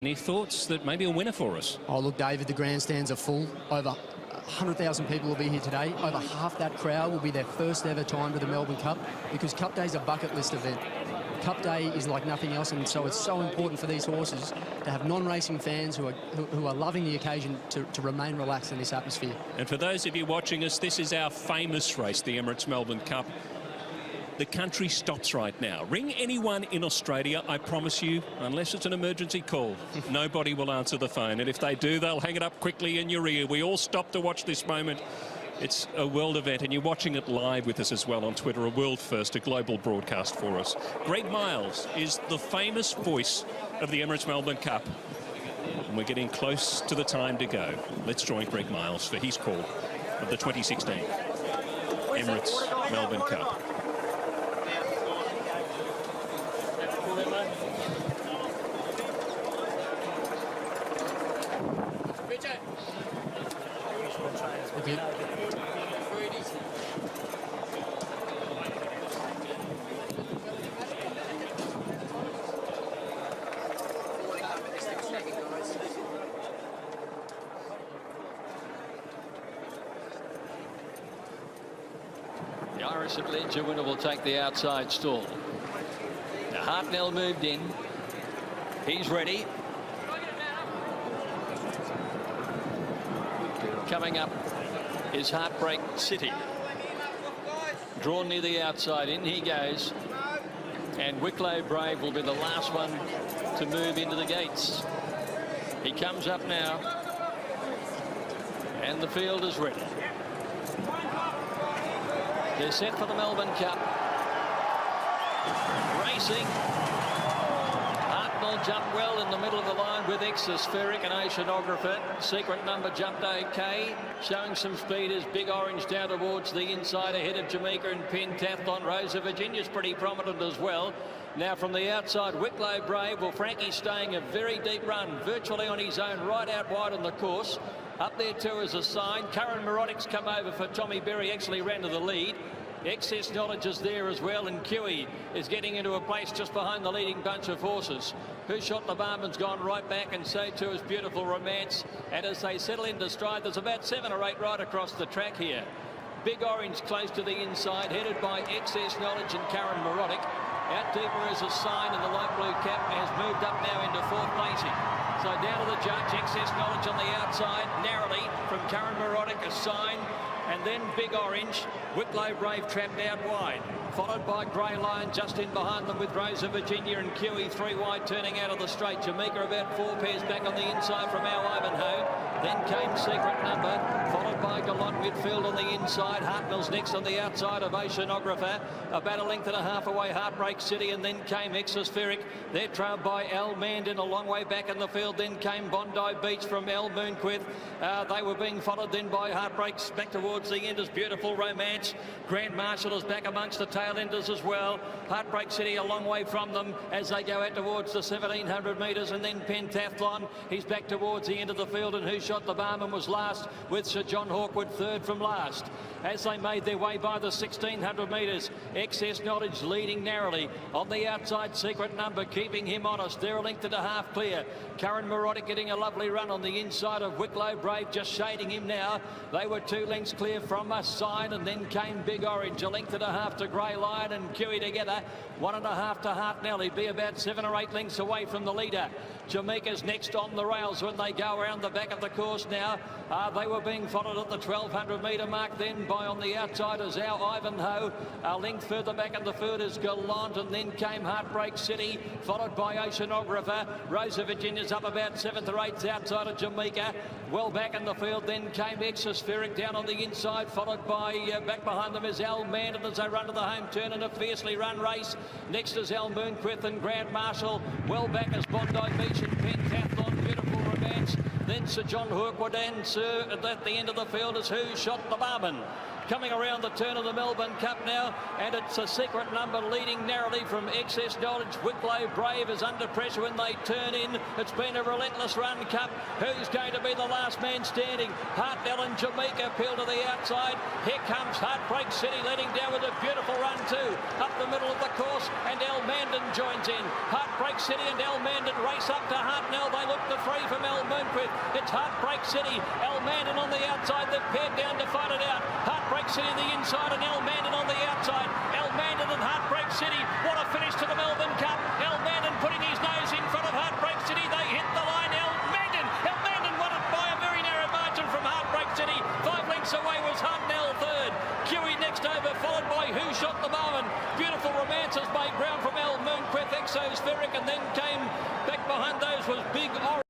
Any thoughts that maybe a winner for us? Oh, look, David, the grandstands are full. Over 100,000 people will be here today. Over half that crowd will be their first ever time to the Melbourne Cup, because Cup Day is a bucket list event. Cup Day is like nothing else, and so it's so important for these horses to have non-racing fans who are loving the occasion to remain relaxed in this atmosphere. And for those of you watching us, this is our famous race, the Emirates Melbourne Cup. The country stops right now. Ring anyone in Australia, I promise you, unless it's an emergency call, nobody will answer the phone. And if they do, they'll hang it up quickly in your ear. We all stop to watch this moment. It's a world event, and you're watching it live with us as well on Twitter, a world first, a global broadcast for us. Greg Miles is the famous voice of the Emirates Melbourne Cup. And we're getting close to the time to go. Let's join Greg Miles for his call of the 2016 Emirates Melbourne Cup. The Irish Adventure winner will take the outside stall. Now Hartnell moved in. He's ready. Coming up is Heartbreak City. Drawn near the outside, in he goes. And Wicklow Brave will be the last one to move into the gates. He comes up now. And the field is ready. They're set for the Melbourne Cup. Racing. Hartnell jumped well in the middle of the line with Exospheric and Oceanographer. Secret Number jumped okay. Showing some speed is Big Orange down towards the inside ahead of Jamaica and Pentathlon. Rosa Virginia's pretty prominent as well. Now from the outside, Wicklow Brave. Well, Frankie's staying a very deep run, virtually on his own, right out wide on the course. Up there too is a sign. Curran Marotic's come over for Tommy Berry, actually ran to the lead. Excess Knowledge is there as well, and Kiwi is getting into a place just behind the leading bunch of horses. Who Shot the Barman's gone right back, and so too is Beautiful Romance. And as they settle into stride, there's about 7 or 8 right across the track here. Big Orange close to the inside, headed by Excess Knowledge and Curran Marotic. Out deeper is a sign, and the light blue cap has moved up now into 4th placing. So down to the judge, Excess Knowledge on the outside, narrowly from Curran Marotic, a sign, and then Big Orange. Wicklow Brave trapped out wide, followed by Grey Lion just in behind them with Rosa Virginia and Kiwi 3 wide turning out of the straight. Jamaica about 4 pairs back on the inside from our Ivanhoe. Then came Secret Number, followed by Gallant midfield on the inside. Hartnell's next on the outside of Oceanographer. About a length and a half away, Heartbreak City, and then came Exospheric. They're trailed by Al Mandan a long way back in the field. Then came Bondi Beach from El Moonquith. They were being followed then by Heartbreaks back towards the end as Beautiful Romance. Grand Marshal is back amongst the tail enders as well. Heartbreak City a long way from them as they go out towards the 1700 metres, and then Pentathlon. He's back towards the end of the field, and Who Shot the Barman was last, with Sir John Hawkwood third from last. As they made their way by the 1600 metres, Excess Knowledge leading narrowly. On the outside, Secret Number keeping him honest. They're a length and a half clear. Curran Marotic getting a lovely run on the inside of Wicklow Brave, just shading him now. They were 2 lengths clear from a sign, and then came Big Orange, a length and a half to Grey Lion and Kiwi together. 1.5 to Hartnell. He'd be about 7 or 8 lengths away from the leader. Jamaica's next on the rails when they go around the back of the course now. They were being followed at the 1200 metre mark then by on the outside is our Ivanhoe. A length further back in the field is Gallant, and then came Heartbreak City, followed by Oceanographer. Rosa Virginia's up about 7th or 8th outside of Jamaica. Well back in the field then came Exospheric down on the inside, followed by back behind them is Al Mandan as they run to the home turn in a fiercely run race. Next is El Moonquith and Grand Marshal. Well back is Bondi Beach and Pentathlon. Beautiful Romance. Then Sir John Hawkwood, and at the end of the field is Who Shot the Barman. coming around the turn of the Melbourne Cup now, and it's a secret number leading narrowly from Excess Knowledge. Wicklow Brave is under pressure when they turn in. It's been a relentless run, Cup. Who's going to be the last man standing? Hartnell and Jamaica peel to the outside. Here comes Heartbreak City letting down with a beautiful run too. Up the middle of the course, and El Mandan joins in. Heartbreak City and El Mandan race up to Hartnell. They look the three from Melbourne Cup. It's Heartbreak City, El Mandan on the outside. They've paired down to fight it out. Heartbreak City the inside and El Mandan on the outside. El Mandan and Heartbreak City. What a finish to the Melbourne Cup. El Mandan putting his nose in front of Heartbreak City. They hit the line. El Mandan won it by a very narrow margin from Heartbreak City. 5 lengths away was Hartnell third. Kiwi next over, followed by Who Shot the Barman. Beautiful Romances made ground from El Moonqueth, Exospheric, and then came back behind those was Big Orange.